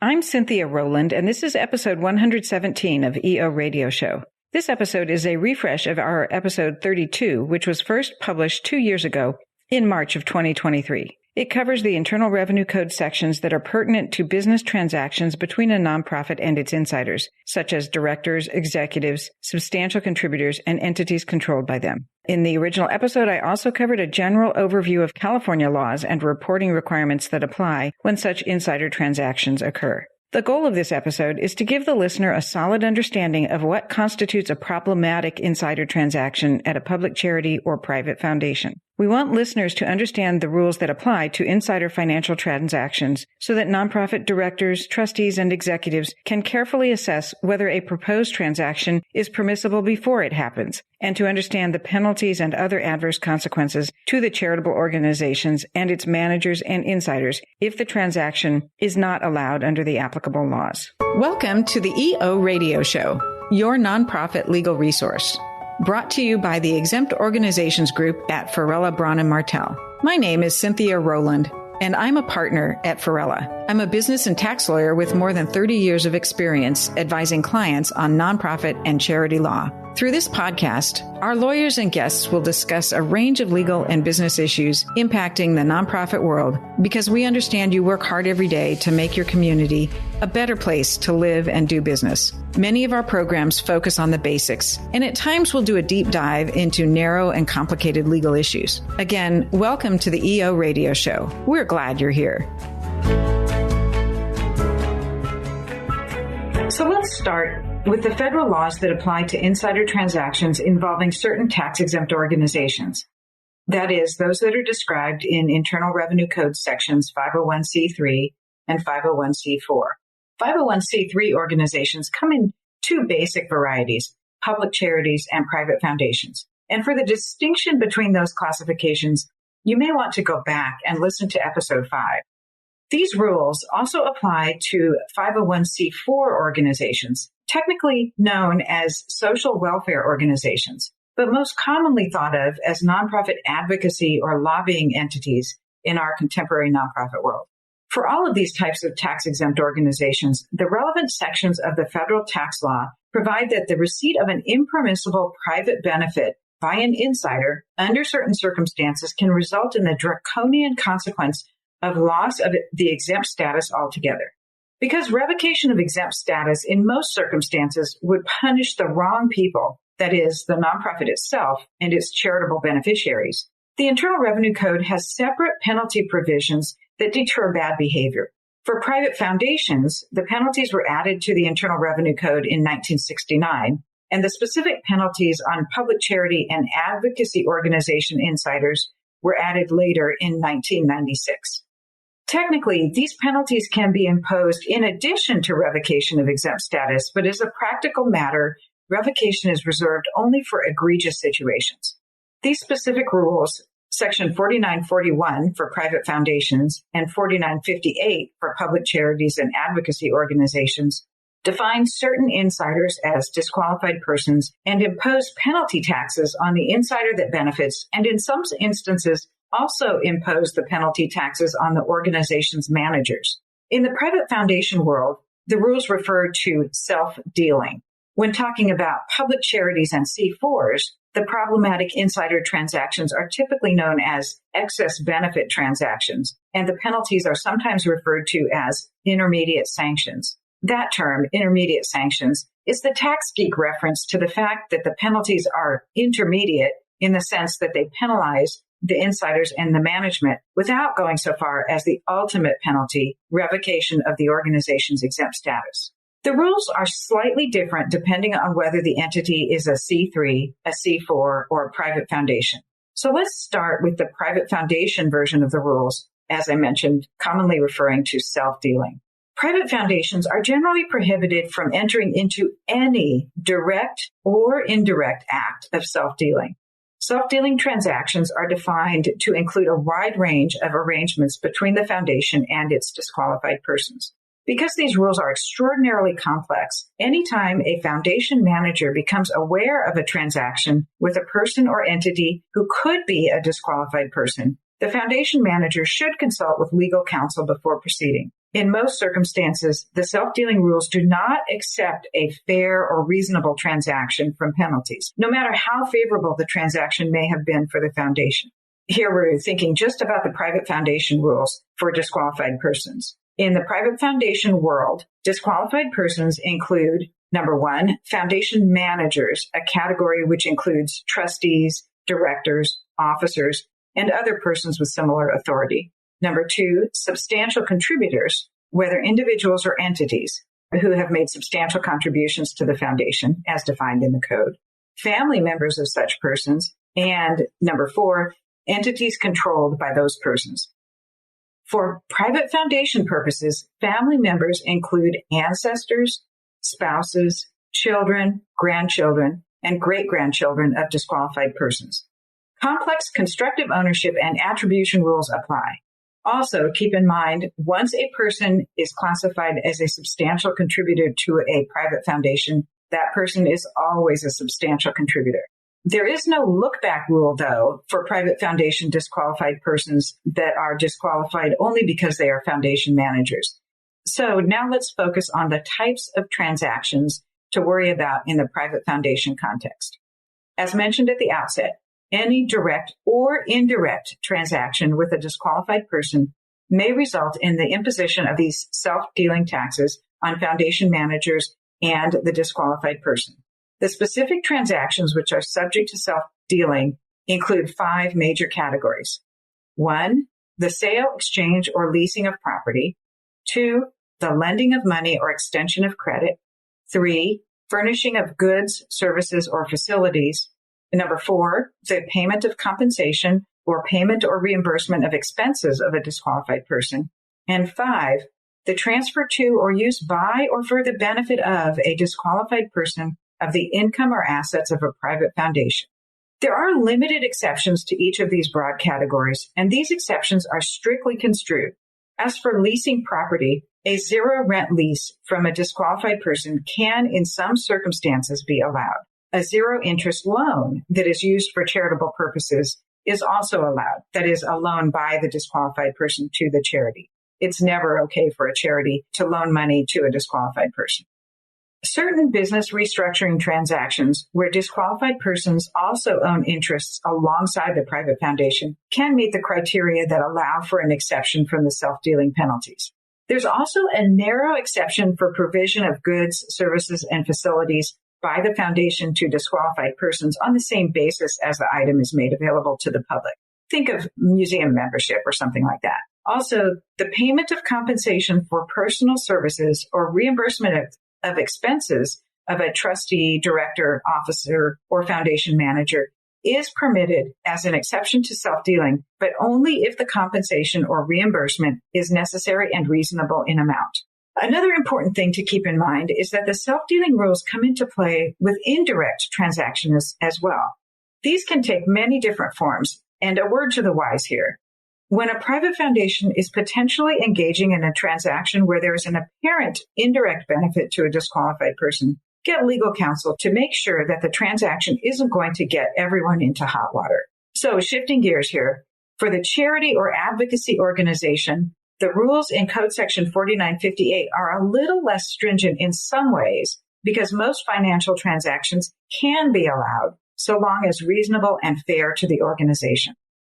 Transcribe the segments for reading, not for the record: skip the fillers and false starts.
I'm Cynthia Rowland, and this is episode 117 of EO Radio Show. This episode is a refresh of our episode 32, which was first published 2 years ago in March of 2023. It covers the Internal Revenue Code sections that are pertinent to business transactions between a nonprofit and its insiders, such as directors, executives, substantial contributors, and entities controlled by them. In the original episode, I also covered a general overview of California laws and reporting requirements that apply when such insider transactions occur. The goal of this episode is to give the listener a solid understanding of what constitutes a problematic insider transaction at a public charity or private foundation. We want listeners to understand the rules that apply to insider financial transactions so that nonprofit directors, trustees, and executives can carefully assess whether a proposed transaction is permissible before it happens, and to understand the penalties and other adverse consequences to the charitable organizations and its managers and insiders if the transaction is not allowed under the applicable laws. Welcome to the EO Radio Show, your nonprofit legal resource. Brought to you by the Exempt Organizations Group at Farella, Braun & Martel. My name is Cynthia Rowland, and I'm a partner at Farella. I'm a business and tax lawyer with more than 30 years of experience advising clients on nonprofit and charity law. Through this podcast, our lawyers and guests will discuss a range of legal and business issues impacting the nonprofit world because we understand you work hard every day to make your community a better place to live and do business. Many of our programs focus on the basics, and at times we'll do a deep dive into narrow and complicated legal issues. Again, welcome to the EO Radio Show. We're glad you're here. So let's start with the federal laws that apply to insider transactions involving certain tax-exempt organizations. That is, those that are described in Internal Revenue Code sections 501c3 and 501c4. 501c3 organizations come in two basic varieties, public charities and private foundations. And for the distinction between those classifications, you may want to go back and listen to episode 5. These rules also apply to 501c4 organizations, technically known as social welfare organizations, but most commonly thought of as nonprofit advocacy or lobbying entities in our contemporary nonprofit world. For all of these types of tax-exempt organizations, the relevant sections of the federal tax law provide that the receipt of an impermissible private benefit by an insider under certain circumstances can result in the draconian consequence of loss of the exempt status altogether. Because revocation of exempt status in most circumstances would punish the wrong people, that is, the nonprofit itself and its charitable beneficiaries, the Internal Revenue Code has separate penalty provisions that deter bad behavior. For private foundations, the penalties were added to the Internal Revenue Code in 1969, and the specific penalties on public charity and advocacy organization insiders were added later in 1996. Technically, these penalties can be imposed in addition to revocation of exempt status, but as a practical matter, revocation is reserved only for egregious situations. These specific rules, Section 4941 for private foundations and 4958 for public charities and advocacy organizations, define certain insiders as disqualified persons and impose penalty taxes on the insider that benefits, and in some instances, also impose the penalty taxes on the organization's managers. In the private foundation world, the rules refer to self-dealing. When talking about public charities and C4s, the problematic insider transactions are typically known as excess benefit transactions, and the penalties are sometimes referred to as intermediate sanctions. That term, intermediate sanctions, is the tax geek reference to the fact that the penalties are intermediate in the sense that they penalize the insiders and the management without going so far as the ultimate penalty, revocation of the organization's exempt status. The rules are slightly different depending on whether the entity is a C3, a C4, or a private foundation. So let's start with the private foundation version of the rules, as I mentioned, commonly referring to self-dealing. Private foundations are generally prohibited from entering into any direct or indirect act of self-dealing. Self-dealing transactions are defined to include a wide range of arrangements between the foundation and its disqualified persons. Because these rules are extraordinarily complex, anytime a foundation manager becomes aware of a transaction with a person or entity who could be a disqualified person, the foundation manager should consult with legal counsel before proceeding. In most circumstances, the self-dealing rules do not accept a fair or reasonable transaction from penalties, no matter how favorable the transaction may have been for the foundation. Here we're thinking just about the private foundation rules for disqualified persons. In the private foundation world, disqualified persons include, number one, foundation managers, a category which includes trustees, directors, officers, and other persons with similar authority. Number two, substantial contributors, whether individuals or entities who have made substantial contributions to the foundation as defined in the code. Family members of such persons. And number four, entities controlled by those persons. For private foundation purposes, family members include ancestors, spouses, children, grandchildren, and great-grandchildren of disqualified persons. Complex constructive ownership and attribution rules apply. Also, keep in mind, once a person is classified as a substantial contributor to a private foundation, that person is always a substantial contributor. There is no look-back rule, though, for private foundation disqualified persons that are disqualified only because they are foundation managers. So now let's focus on the types of transactions to worry about in the private foundation context. As mentioned at the outset, any direct or indirect transaction with a disqualified person may result in the imposition of these self-dealing taxes on foundation managers and the disqualified person. The specific transactions which are subject to self-dealing include 5 major categories. 1, the sale, exchange, or leasing of property. 2, the lending of money or extension of credit. 3, furnishing of goods, services, or facilities. Number 4, the payment of compensation or payment or reimbursement of expenses of a disqualified person. And 5, the transfer to or use by or for the benefit of a disqualified person of the income or assets of a private foundation. There are limited exceptions to each of these broad categories, and these exceptions are strictly construed. As for leasing property, a zero rent lease from a disqualified person can, in some circumstances, be allowed. A zero interest loan that is used for charitable purposes is also allowed. That is, a loan by the disqualified person to the charity. It's never okay for a charity to loan money to a disqualified person. Certain business restructuring transactions where disqualified persons also own interests alongside the private foundation can meet the criteria that allow for an exception from the self-dealing penalties. There's also a narrow exception for provision of goods, services, and facilities by the foundation to disqualified persons on the same basis as the item is made available to the public. Think of museum membership or something like that. Also, the payment of compensation for personal services or reimbursement of expenses of a trustee, director, officer, or foundation manager is permitted as an exception to self-dealing, but only if the compensation or reimbursement is necessary and reasonable in amount. Another important thing to keep in mind is that the self-dealing rules come into play with indirect transactions as well. These can take many different forms, and a word to the wise here. When a private foundation is potentially engaging in a transaction where there is an apparent indirect benefit to a disqualified person, get legal counsel to make sure that the transaction isn't going to get everyone into hot water. So shifting gears here, for the charity or advocacy organization, the rules in Code Section 4958 are a little less stringent in some ways because most financial transactions can be allowed so long as reasonable and fair to the organization.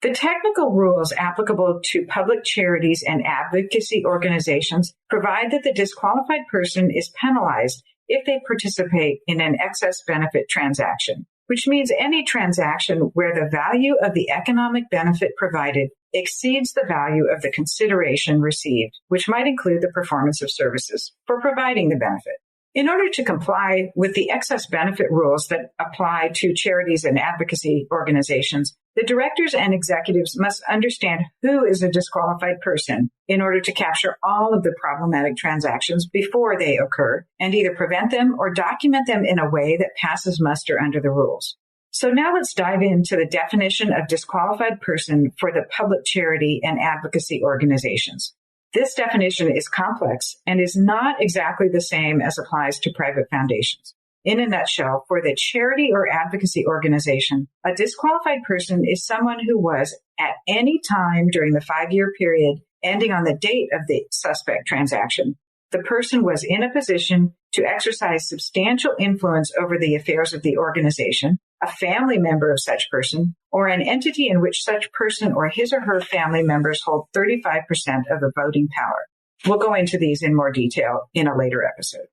The technical rules applicable to public charities and advocacy organizations provide that the disqualified person is penalized if they participate in an excess benefit transaction, which means any transaction where the value of the economic benefit provided exceeds the value of the consideration received, which might include the performance of services for providing the benefit. In order to comply with the excess benefit rules that apply to charities and advocacy organizations, the directors and executives must understand who is a disqualified person in order to capture all of the problematic transactions before they occur and either prevent them or document them in a way that passes muster under the rules. So now let's dive into the definition of disqualified person for the public charity and advocacy organizations. This definition is complex and is not exactly the same as applies to private foundations. In a nutshell, for the charity or advocacy organization, a disqualified person is someone who was, at any time during the 5-year period ending on the date of the suspect transaction, the person was in a position to exercise substantial influence over the affairs of the organization, a family member of such person, or an entity in which such person or his or her family members hold 35% of the voting power. We'll go into these in more detail in a later episode.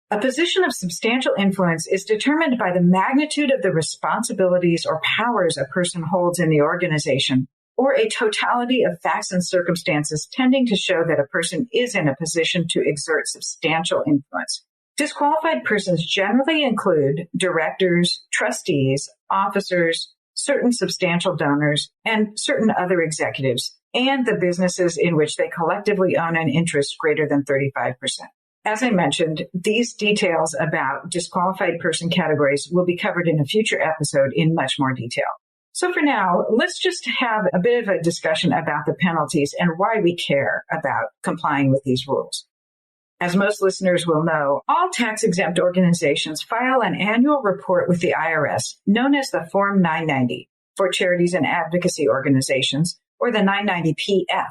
A position of substantial influence is determined by the magnitude of the responsibilities or powers a person holds in the organization, or a totality of facts and circumstances tending to show that a person is in a position to exert substantial influence. Disqualified persons generally include directors, trustees, officers, certain substantial donors, and certain other executives, and the businesses in which they collectively own an interest greater than 35%. As I mentioned, these details about disqualified person categories will be covered in a future episode in much more detail. So for now, let's just have a bit of a discussion about the penalties and why we care about complying with these rules. As most listeners will know, all tax-exempt organizations file an annual report with the IRS, known as the Form 990 for charities and advocacy organizations, or the 990-PF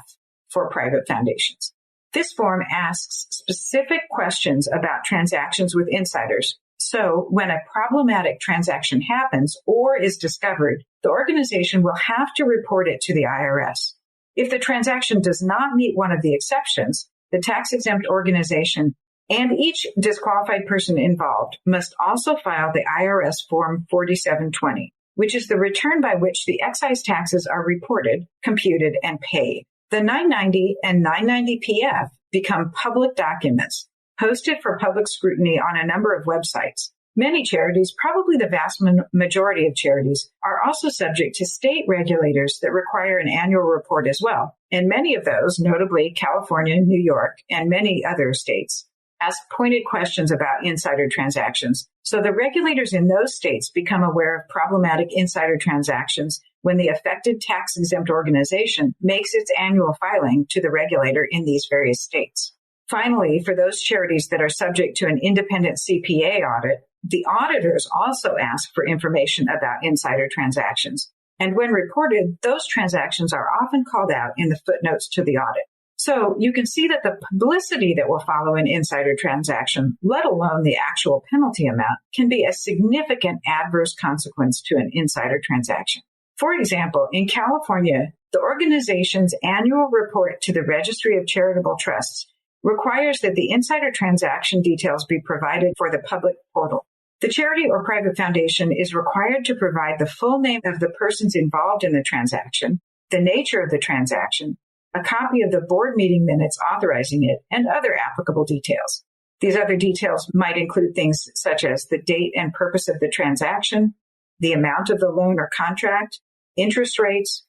for private foundations. This form asks specific questions about transactions with insiders. So when a problematic transaction happens or is discovered, the organization will have to report it to the IRS. If the transaction does not meet one of the exceptions, the tax-exempt organization and each disqualified person involved must also file the IRS Form 4720, which is the return by which the excise taxes are reported, computed, and paid. The 990 and 990-PF become public documents, posted for public scrutiny on a number of websites. Many charities, probably the vast majority of charities, are also subject to state regulators that require an annual report as well. And many of those, notably California, New York, and many other states, ask pointed questions about insider transactions. So the regulators in those states become aware of problematic insider transactions when the affected tax-exempt organization makes its annual filing to the regulator in these various states. Finally, for those charities that are subject to an independent CPA audit, the auditors also ask for information about insider transactions. And when reported, those transactions are often called out in the footnotes to the audit. So you can see that the publicity that will follow an insider transaction, let alone the actual penalty amount, can be a significant adverse consequence to an insider transaction. For example, in California, the organization's annual report to the Registry of Charitable Trusts requires that the insider transaction details be provided for the public portal. The charity or private foundation is required to provide the full name of the persons involved in the transaction, the nature of the transaction, a copy of the board meeting minutes authorizing it, and other applicable details. These other details might include things such as the date and purpose of the transaction, the amount of the loan or contract, interest rates,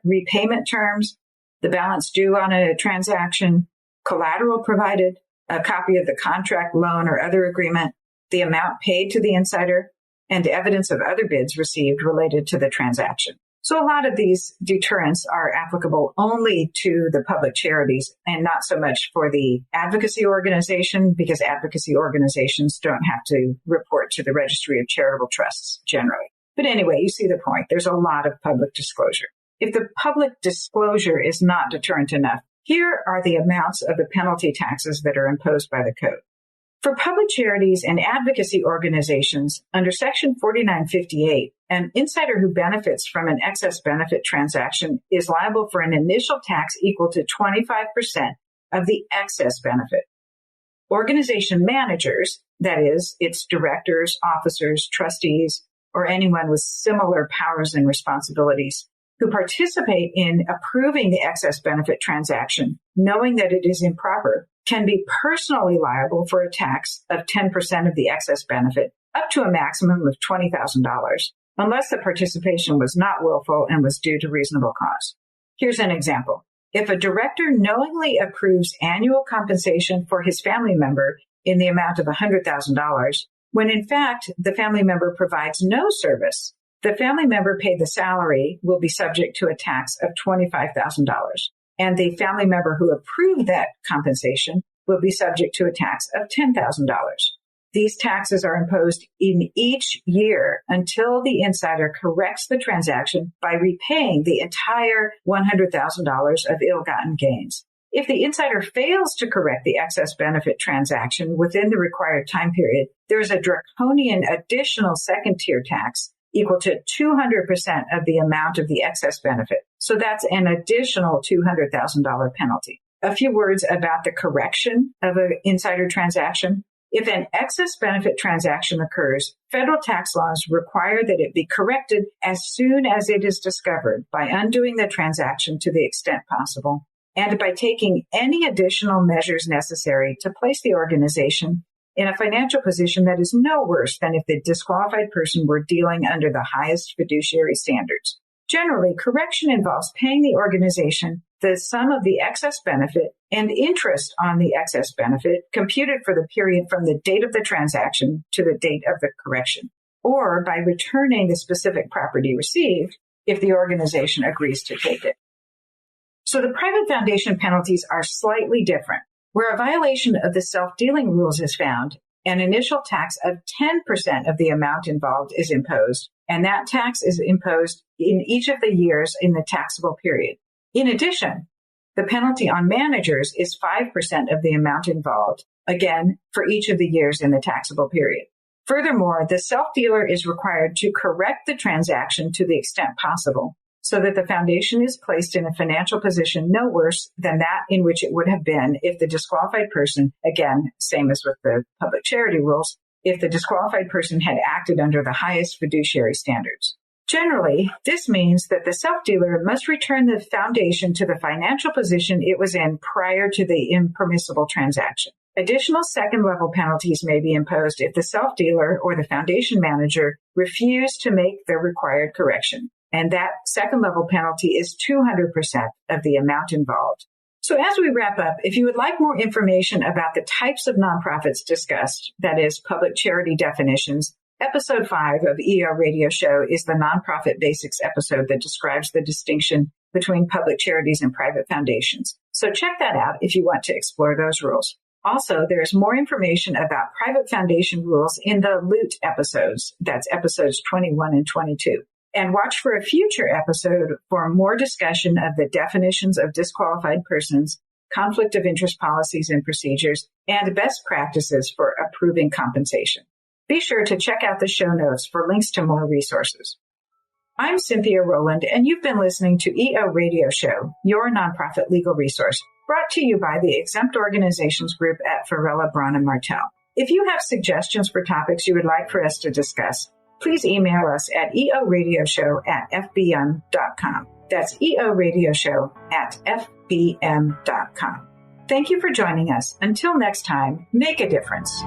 repayment terms, the balance due on a transaction, collateral provided, a copy of the contract, loan, or other agreement, the amount paid to the insider, and evidence of other bids received related to the transaction. So a lot of these deterrents are applicable only to the public charities and not so much for the advocacy organization, because advocacy organizations don't have to report to the Registry of Charitable Trusts generally. But anyway, you see the point. There's a lot of public disclosure. If the public disclosure is not deterrent enough, here are the amounts of the penalty taxes that are imposed by the code. For public charities and advocacy organizations, under Section 4958, an insider who benefits from an excess benefit transaction is liable for an initial tax equal to 25% of the excess benefit. Organization managers, that is, its directors, officers, trustees, or anyone with similar powers and responsibilities, who participate in approving the excess benefit transaction, knowing that it is improper, can be personally liable for a tax of 10% of the excess benefit, up to a maximum of $20,000, unless the participation was not willful and was due to reasonable cause. Here's an example. If a director knowingly approves annual compensation for his family member in the amount of $100,000, when in fact the family member provides no service, the family member paid the salary will be subject to a tax of $25,000. And the family member who approved that compensation will be subject to a tax of $10,000. These taxes are imposed in each year until the insider corrects the transaction by repaying the entire $100,000 of ill-gotten gains. If the insider fails to correct the excess benefit transaction within the required time period, there is a draconian additional second-tier tax equal to 200% of the amount of the excess benefit. So that's an additional $200,000 penalty. A few words about the correction of an insider transaction. If an excess benefit transaction occurs, federal tax laws require that it be corrected as soon as it is discovered by undoing the transaction to the extent possible and by taking any additional measures necessary to place the organization in a financial position that is no worse than if the disqualified person were dealing under the highest fiduciary standards. Generally, correction involves paying the organization the sum of the excess benefit and interest on the excess benefit computed for the period from the date of the transaction to the date of the correction, or by returning the specific property received if the organization agrees to take it. So the private foundation penalties are slightly different. Where a violation of the self-dealing rules is found, an initial tax of 10% of the amount involved is imposed, and that tax is imposed in each of the years in the taxable period. In addition, the penalty on managers is 5% of the amount involved, again, for each of the years in the taxable period. Furthermore, the self-dealer is required to correct the transaction to the extent possible, so that the foundation is placed in a financial position no worse than that in which it would have been if the disqualified person, again, same as with the public charity rules, if the disqualified person had acted under the highest fiduciary standards. Generally, this means that the self-dealer must return the foundation to the financial position it was in prior to the impermissible transaction. Additional second-level penalties may be imposed if the self-dealer or the foundation manager refuse to make the required correction. And that second-level penalty is 200% of the amount involved. So as we wrap up, if you would like more information about the types of nonprofits discussed, that is, public charity definitions, Episode 5 of EO Radio Show is the Nonprofit Basics episode that describes the distinction between public charities and private foundations. So check that out if you want to explore those rules. Also, there's more information about private foundation rules in the Loot episodes. That's episodes 21 and 22. And watch for a future episode for more discussion of the definitions of disqualified persons, conflict of interest policies and procedures, and best practices for approving compensation. Be sure to check out the show notes for links to more resources. I'm Cynthia Rowland, and you've been listening to EO Radio Show, your nonprofit legal resource, brought to you by the Exempt Organizations Group at Varela, Braun & Martell. If you have suggestions for topics you would like for us to discuss, please email us at eoradioshow@fbm.com. That's eoradioshow@fbm.com. Thank you for joining us. Until next time, make a difference.